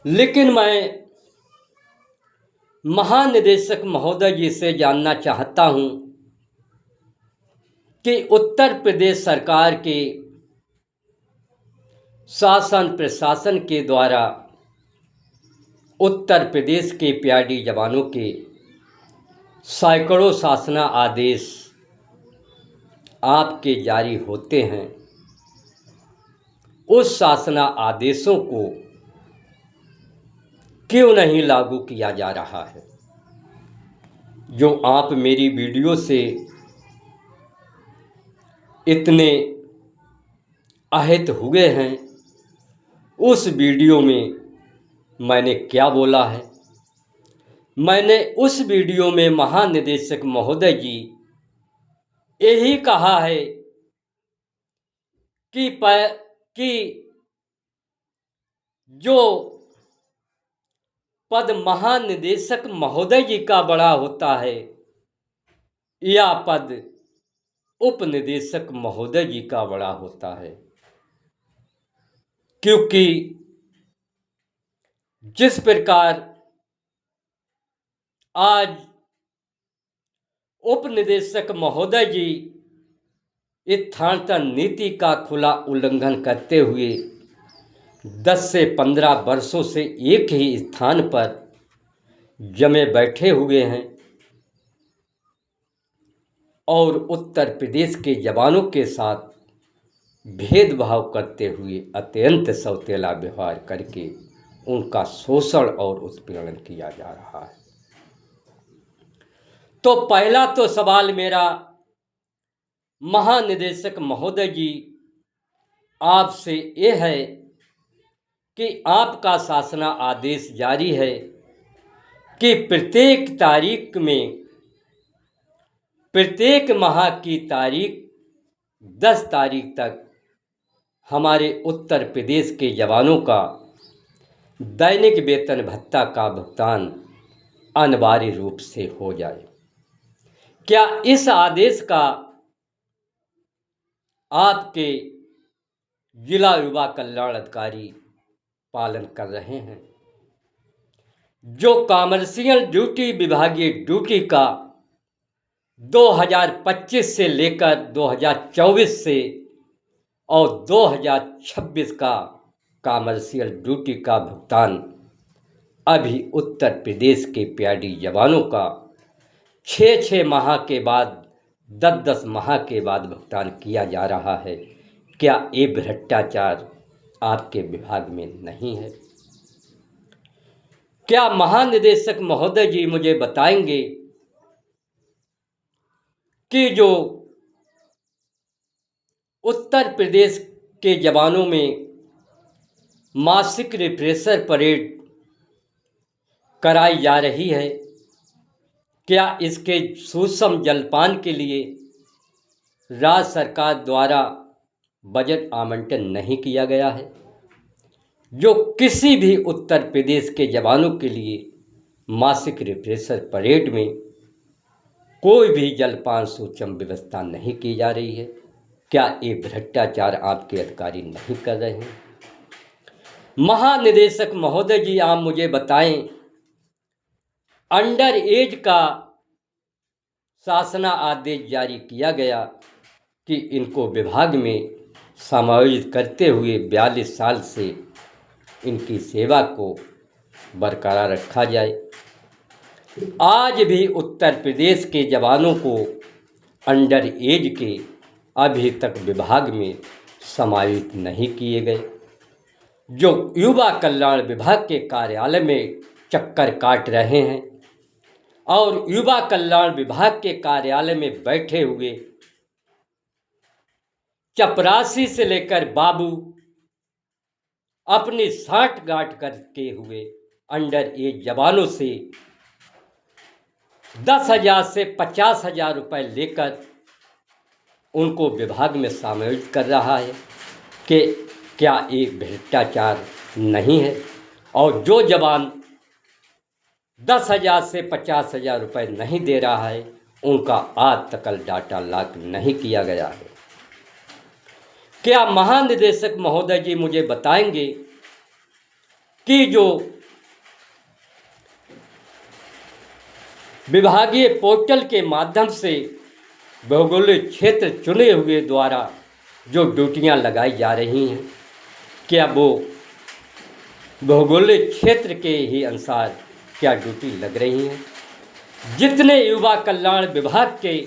लेकिन मैं महानिदेशक महोदय जी से जानना चाहता हूं कि उत्तर प्रदेश सरकार के शासन प्रशासन के द्वारा उत्तर प्रदेश के प्यारी जवानों के सैकड़ों शासना आदेश आपके जारी होते हैं। उस शासना आदेशों को क्यों नहीं लागू किया जा रहा है? जो आप मेरी वीडियो से इतने आहत हुए हैं, उस वीडियो में मैंने क्या बोला है? मैंने उस वीडियो में महानिदेशक महोदय जी यही कहा है कि जो पद महानिदेशक महोदय जी का बड़ा होता है, या पद उपनिदेशक महोदय जी का बड़ा होता है। क्योंकि जिस प्रकार आज उपनिदेशक महोदय जी स्थानांतरण नीति का खुला उल्लंघन करते हुए 10 से 15 वर्षों से एक ही स्थान पर जमे बैठे हुए हैं और उत्तर प्रदेश के जवानों के साथ भेदभाव करते हुए अत्यंत सौतेला व्यवहार करके उनका शोषण और उत्पीड़न किया जा रहा है। तो पहला तो सवाल मेरा महानिदेशक महोदय जी आपसे ये है कि आपका शासना आदेश जारी है कि प्रत्येक तारीख में प्रत्येक माह की तारीख 10 तारीख तक हमारे उत्तर प्रदेश के जवानों का दैनिक वेतन भत्ता का भुगतान अनिवार्य रूप से हो जाए। क्या इस आदेश का आपके जिला युवा कल्याण अधिकारी पालन कर रहे हैं? जो कॉमर्शियल ड्यूटी विभागीय ड्यूटी का 2025 से लेकर 2024 से और 2026 का कॉमर्शियल ड्यूटी का भुगतान अभी उत्तर प्रदेश के प्यारी जवानों का 6-6 माह के बाद 10-10 माह के बाद भुगतान किया जा रहा है। क्या ये भ्रष्टाचार आपके विभाग में नहीं है? क्या महानिदेशक महोदय जी मुझे बताएंगे कि जो उत्तर प्रदेश के जवानों में मासिक रिफ्रेशर परेड कराई जा रही है, क्या इसके सुषम जलपान के लिए राज्य सरकार द्वारा बजट आवंटन नहीं किया गया है? जो किसी भी उत्तर प्रदेश के जवानों के लिए मासिक रिफ्रेशर परेड में कोई भी जलपान सुषम व्यवस्था नहीं की जा रही है। क्या ये भ्रष्टाचार आपके अधिकारी नहीं कर रहे हैं? महानिदेशक महोदय जी आप मुझे बताएं, अंडर एज का शासना आदेश जारी किया गया कि इनको विभाग में समायोजित करते हुए 42 साल से इनकी सेवा को बरकरार रखा जाए। आज भी उत्तर प्रदेश के जवानों को अंडर एज के अभी तक विभाग में समायोजित नहीं किए गए। जो युवा कल्याण विभाग के कार्यालय में चक्कर काट रहे हैं और युवा कल्याण विभाग के कार्यालय में बैठे हुए चपरासी से लेकर बाबू अपनी साठगांठ करके हुए अंडर एज जवानों से 10,000 से 50,000 रुपये लेकर उनको विभाग में समायोजित कर रहा है कि क्या ये भ्रष्टाचार नहीं है? और जो जवान 10,000 से 50,000 रुपये नहीं दे रहा है, उनका आज तक डाटा लॉक नहीं किया गया है। क्या महानिदेशक महोदय जी मुझे बताएंगे कि जो विभागीय पोर्टल के माध्यम से भौगोलिक क्षेत्र चुने हुए द्वारा जो ड्यूटियां लगाई जा रही हैं, क्या वो भौगोलिक क्षेत्र के ही अनुसार क्या ड्यूटी लग रही हैं? जितने युवा कल्याण विभाग के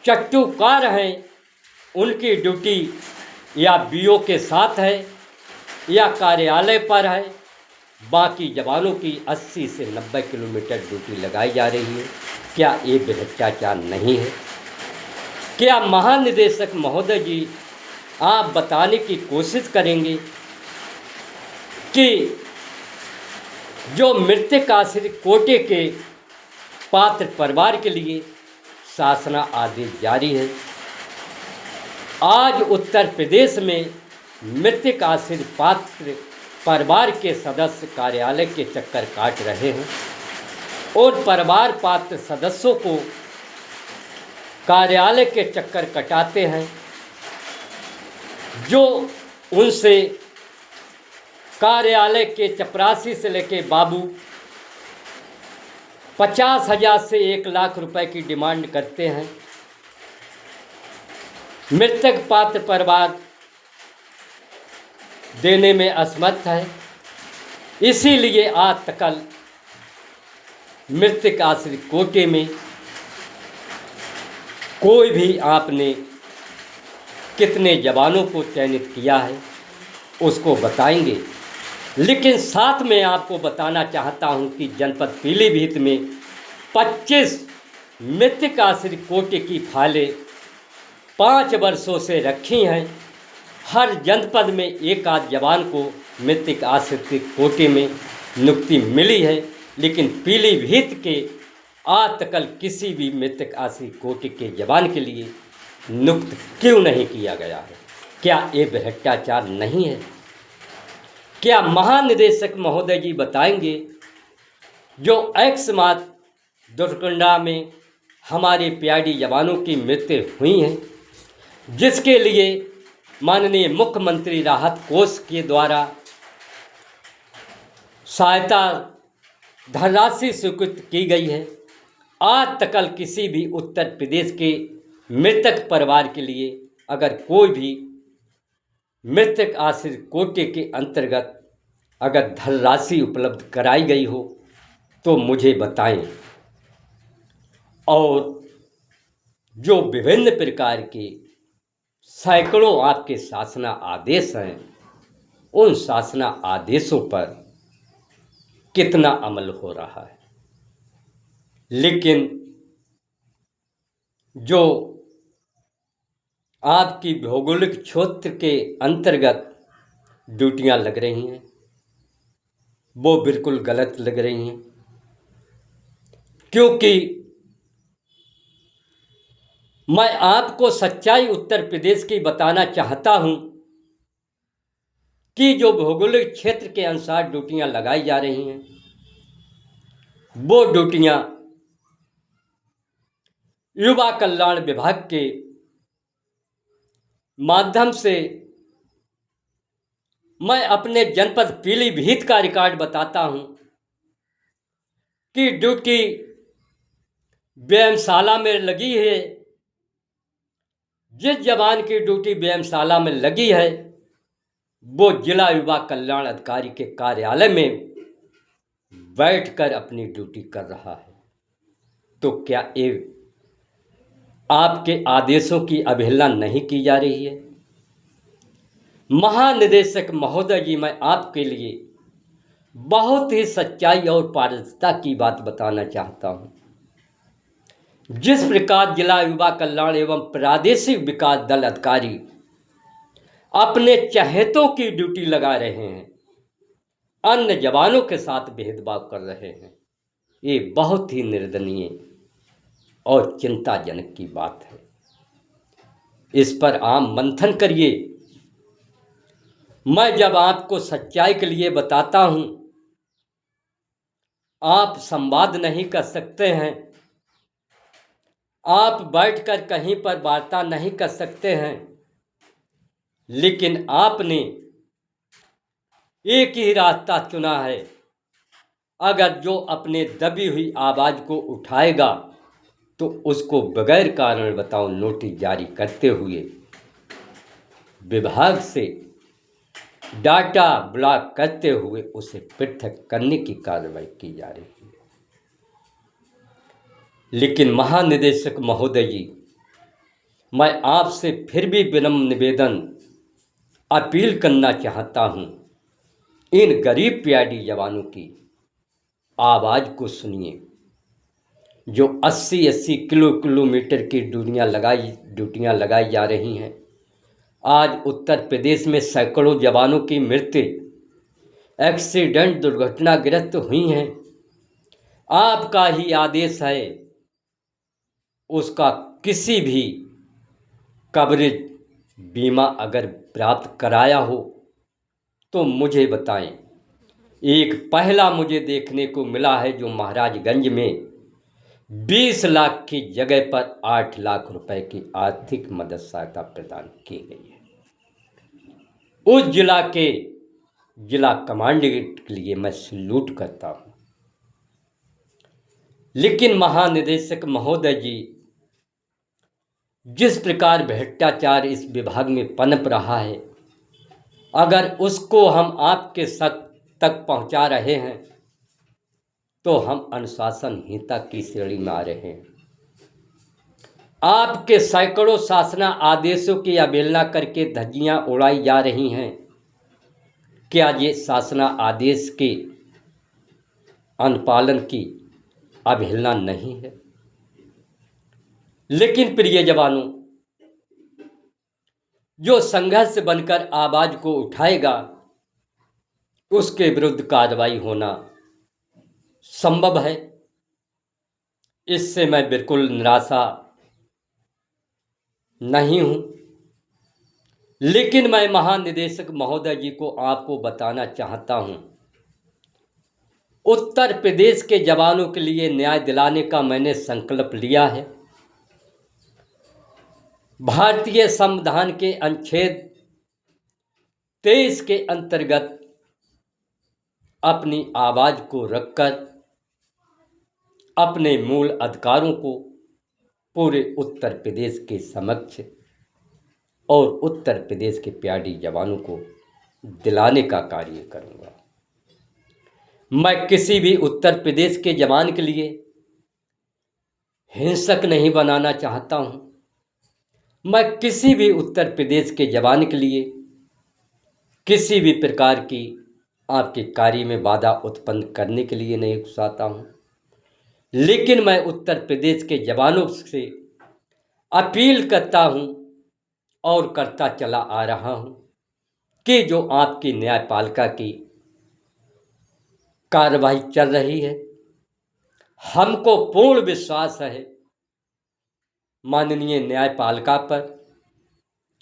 चट्टूकार हैं, उनकी ड्यूटी या बीओ के साथ है या कार्यालय पर है। बाकी जवानों की 80 से 90 किलोमीटर ड्यूटी लगाई जा रही है। क्या ये भ्रष्टाचार नहीं है? क्या महानिदेशक महोदय जी आप बताने की कोशिश करेंगे कि जो मृतक आश्रित कोटे के पात्र परिवार के लिए शासन आदेश जारी है। आज उत्तर प्रदेश में मृतक आश्रित पात्र परिवार के सदस्य कार्यालय के चक्कर काट रहे हैं और परिवार पात्र सदस्यों को कार्यालय के चक्कर कटाते हैं, जो उनसे कार्यालय के चपरासी से लेके बाबू 50,000 से 1 लाख रुपए की डिमांड करते हैं। मृतक पात्र परिवार देने में असमर्थ है, इसीलिए आज तक मृतक आश्रित कोटे में कोई भी आपने कितने जवानों को चयनित किया है उसको बताएंगे। लेकिन साथ में आपको बताना चाहता हूं कि जनपद पीलीभीत में 25 मृतक आश्रित कोटे की फाइलें 5 वर्षों से रखी हैं। हर जनपद में एक आध जवान को मृतक आश्रित कोटे में नियुक्ति मिली है, लेकिन पीलीभीत के आज तक किसी भी मृतक आश्रित कोटे के जवान के लिए नियुक्त क्यों नहीं किया गया है? क्या ये भ्रष्टाचार नहीं है? क्या महानिदेशक महोदय जी बताएंगे जो अकस्मात दुर्घटना में हमारे प्यारी जवानों की मृत्यु हुई है, जिसके लिए माननीय मुख्यमंत्री राहत कोष के द्वारा सहायता धनराशि स्वीकृत की गई है, आज तक किसी भी उत्तर प्रदेश के मृतक परिवार के लिए अगर कोई भी मृतक आश्रित कोटे के अंतर्गत अगर धनराशि उपलब्ध कराई गई हो तो मुझे बताएं। और जो विभिन्न प्रकार के सैकड़ों आपके शासन आदेश हैं, उन शासन आदेशों पर कितना अमल हो रहा है? लेकिन जो आपकी भौगोलिक क्षेत्र के अंतर्गत ड्यूटियां लग रही हैं वो बिल्कुल गलत लग रही हैं, क्योंकि मैं आपको सच्चाई उत्तर प्रदेश की बताना चाहता हूं कि जो भौगोलिक क्षेत्र के अनुसार ड्यूटियां लगाई जा रही हैं वो ड्यूटियां युवा कल्याण विभाग के माध्यम से मैं अपने जनपद पीलीभीत का रिकॉर्ड बताता हूं कि ड्यूटी व्यायामशाला में लगी है। जिस जवान की ड्यूटी व्यायामशाला में लगी है वो जिला युवा कल्याण अधिकारी के कार्यालय में बैठकर अपनी ड्यूटी कर रहा है, तो क्या ये आपके आदेशों की अवहेलना नहीं की जा रही है? महानिदेशक महोदय जी, मैं आपके लिए बहुत ही सच्चाई और पारदर्शिता की बात बताना चाहता हूं। जिस प्रकार जिला युवा कल्याण एवं प्रादेशिक विकास दल अधिकारी अपने चहेतों की ड्यूटी लगा रहे हैं, अन्य जवानों के साथ भेदभाव कर रहे हैं, ये बहुत ही निर्दयनीय और चिंताजनक की बात है। इस पर आप मंथन करिए। मैं जब आपको सच्चाई के लिए बताता हूं, आप संवाद नहीं कर सकते हैं, आप बैठकर कहीं पर वार्ता नहीं कर सकते हैं, लेकिन आपने एक ही रास्ता चुना है। अगर जो अपने दबी हुई आवाज़ को उठाएगा तो उसको बगैर कारण बताओ नोटिस जारी करते हुए विभाग से डाटा ब्लॉक करते हुए उसे पृथक करने की कार्रवाई की जा रही है। लेकिन महानिदेशक महोदय जी, मैं आपसे फिर भी विनम्र निवेदन अपील करना चाहता हूँ, इन गरीब प्यारी जवानों की आवाज़ को सुनिए, जो 80-80 किलोमीटर की ड्यूटियाँ लगाई जा रही हैं। आज उत्तर प्रदेश में सैकड़ों जवानों की मृत्यु एक्सीडेंट दुर्घटनाग्रस्त हुई हैं। आपका ही आदेश है, उसका किसी भी कवरेज बीमा अगर प्राप्त कराया हो तो मुझे बताएं। एक पहला मुझे देखने को मिला है जो महाराजगंज में 20 लाख की जगह पर 8 लाख रुपए की आर्थिक मदद सहायता प्रदान की गई है। उस जिला के जिला कमांडेंट के लिए मैं सैल्यूट करता हूँ। लेकिन महानिदेशक महोदय जी, जिस प्रकार भ्रष्टाचार इस विभाग में पनप रहा है, अगर उसको हम आपके तक पहुंचा रहे हैं तो हम अनुशासनहीनता की श्रेणी में आ रहे हैं। आपके सैकड़ों शासन आदेशों की अवहेलना करके धज्जियां उड़ाई जा रही हैं। क्या ये शासन आदेश के अनुपालन की अवहेलना नहीं है? लेकिन प्रिय जवानों, जो संघर्ष बनकर आवाज को उठाएगा उसके विरुद्ध कार्रवाई होना संभव है। इससे मैं बिल्कुल निराशा नहीं हूं। लेकिन मैं महानिदेशक महोदय जी को आपको बताना चाहता हूं, उत्तर प्रदेश के जवानों के लिए न्याय दिलाने का मैंने संकल्प लिया है। भारतीय संविधान के अनुच्छेद 23 के अंतर्गत अपनी आवाज को रखकर अपने मूल अधिकारों को पूरे उत्तर प्रदेश के समक्ष और उत्तर प्रदेश के प्यारी जवानों को दिलाने का कार्य करूंगा। मैं किसी भी उत्तर प्रदेश के जवान के लिए हिंसक नहीं बनाना चाहता हूं। मैं किसी भी उत्तर प्रदेश के जवान के लिए किसी भी प्रकार की आपके कार्य में बाधा उत्पन्न करने के लिए नहीं घुसाता हूं। लेकिन मैं उत्तर प्रदेश के जवानों से अपील करता हूं और करता चला आ रहा हूं कि जो आपकी न्यायपालिका की कार्रवाई चल रही है, हमको पूर्ण विश्वास है माननीय न्यायपालिका पर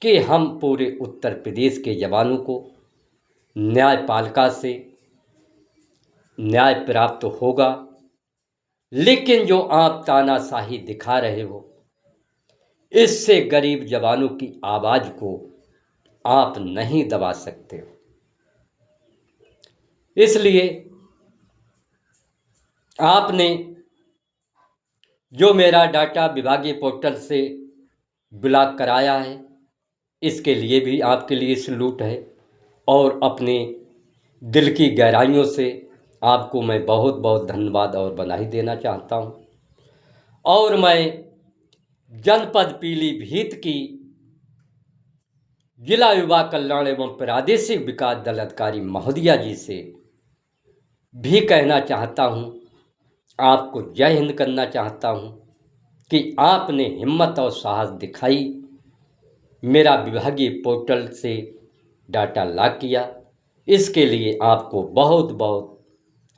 कि हम पूरे उत्तर प्रदेश के जवानों को न्यायपालिका से न्याय प्राप्त होगा। लेकिन जो आप तानाशाही दिखा रहे हो, इससे गरीब जवानों की आवाज को आप नहीं दबा सकते हो। इसलिए आपने जो मेरा डाटा विभागीय पोर्टल से ब्लॉक कराया है, इसके लिए भी आपके लिए सैल्यूट है और अपने दिल की गहराइयों से आपको मैं बहुत बहुत धन्यवाद और बधाई देना चाहता हूं। और मैं जनपद पीलीभीत की जिला युवा कल्याण एवं प्रादेशिक विकास दल अधिकारी महोदया जी से भी कहना चाहता हूं, आपको जय हिंद करना चाहता हूं कि आपने हिम्मत और साहस दिखाई, मेरा विभागीय पोर्टल से डाटा लॉक किया। इसके लिए आपको बहुत बहुत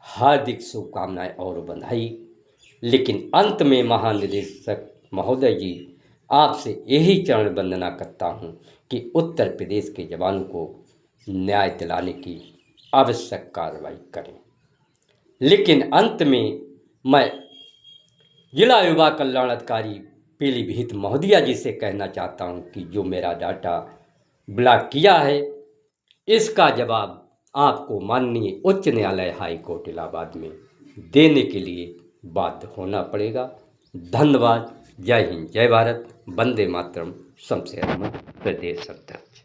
हार्दिक शुभकामनाएं और बधाई। लेकिन अंत में महानिदेशक महोदय जी, आपसे यही चरण वंदना करता हूं कि उत्तर प्रदेश के जवानों को न्याय दिलाने की आवश्यक कार्रवाई करें। लेकिन अंत में मैं जिला युवा कल्याण अधिकारी पीलीभीत महोदया जी से कहना चाहता हूं कि जो मेरा डाटा ब्लॉक किया है, इसका जवाब आपको माननीय उच्च न्यायालय हाई कोर्ट इलाहाबाद में देने के लिए बाध्य होना पड़ेगा। धन्यवाद। जय हिंद, जय भारत, वंदे मातरम, शमशेर अहमद, प्रदेश अध्यक्ष।